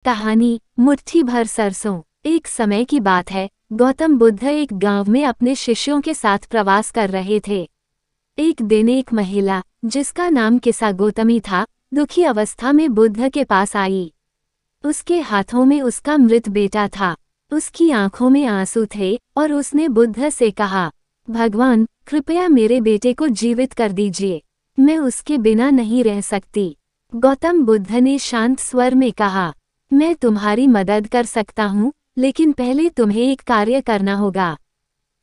कहानी मुट्ठी भर सरसों। एक समय की बात है, गौतम बुद्ध एक गांव में अपने शिष्यों के साथ प्रवास कर रहे थे। एक दिन एक महिला, जिसका नाम किसा गौतमी था, दुखी अवस्था में बुद्ध के पास आई। उसके हाथों में उसका मृत बेटा था। उसकी आंखों में आंसू थे और उसने बुद्ध से कहा, भगवान, कृपया मेरे बेटे को जीवित कर दीजिए, मैं उसके बिना नहीं रह सकती। गौतम बुद्ध ने शांत स्वर में कहा, मैं तुम्हारी मदद कर सकता हूँ, लेकिन पहले तुम्हें एक कार्य करना होगा।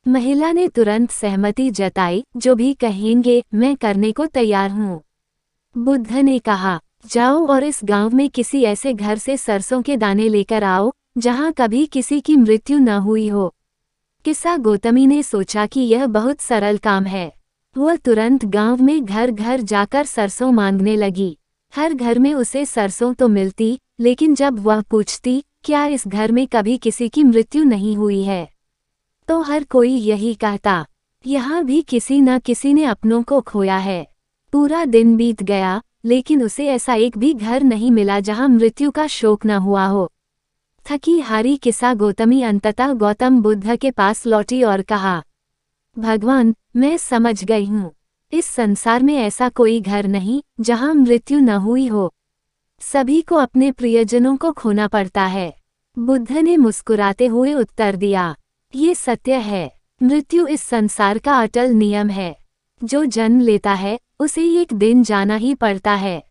महिला ने तुरंत सहमति जताई, जो भी कहेंगे मैं करने को तैयार हूँ। बुद्ध ने कहा, जाओ और इस गांव में किसी ऐसे घर से सरसों के दाने लेकर आओ जहां कभी किसी की मृत्यु न हुई हो। किस्सा गौतमी ने सोचा कि यह बहुत सरल काम है। वह तुरंत गांव में घर घर जाकर सरसों मांगने लगी। हर घर में उसे सरसों तो मिलती, लेकिन जब वह पूछती, क्या इस घर में कभी किसी की मृत्यु नहीं हुई है, तो हर कोई यही कहता, यहाँ भी किसी न किसी ने अपनों को खोया है। पूरा दिन बीत गया, लेकिन उसे ऐसा एक भी घर नहीं मिला जहाँ मृत्यु का शोक न हुआ हो। थकी हारी किस्सा गौतमी अंततः गौतम बुद्ध के पास लौटी और कहा, भगवान, मैं समझ गई हूँ, इस संसार में ऐसा कोई घर नहीं जहाँ मृत्यु न हुई हो। सभी को अपने प्रियजनों को खोना पड़ता है। बुद्ध ने मुस्कुराते हुए उत्तर दिया, ये सत्य है। मृत्यु इस संसार का अटल नियम है। जो जन्म लेता है उसे एक दिन जाना ही पड़ता है।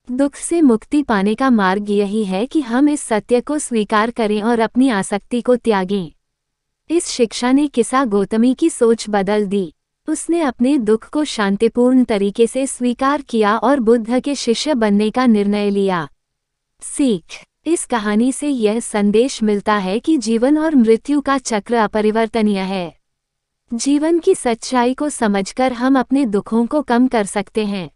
दुख से मुक्ति पाने का मार्ग यही है कि हम इस सत्य को स्वीकार करें और अपनी आसक्ति को त्यागें। इस शिक्षा ने किस्सा गौतमी की सोच बदल दी। उसने अपने दुख को शांतिपूर्ण तरीके से स्वीकार किया और बुद्ध के शिष्य बनने का निर्णय लिया। सीख, इस कहानी से यह संदेश मिलता है कि जीवन और मृत्यु का चक्र अपरिवर्तनीय है। जीवन की सच्चाई को समझकर हम अपने दुखों को कम कर सकते हैं।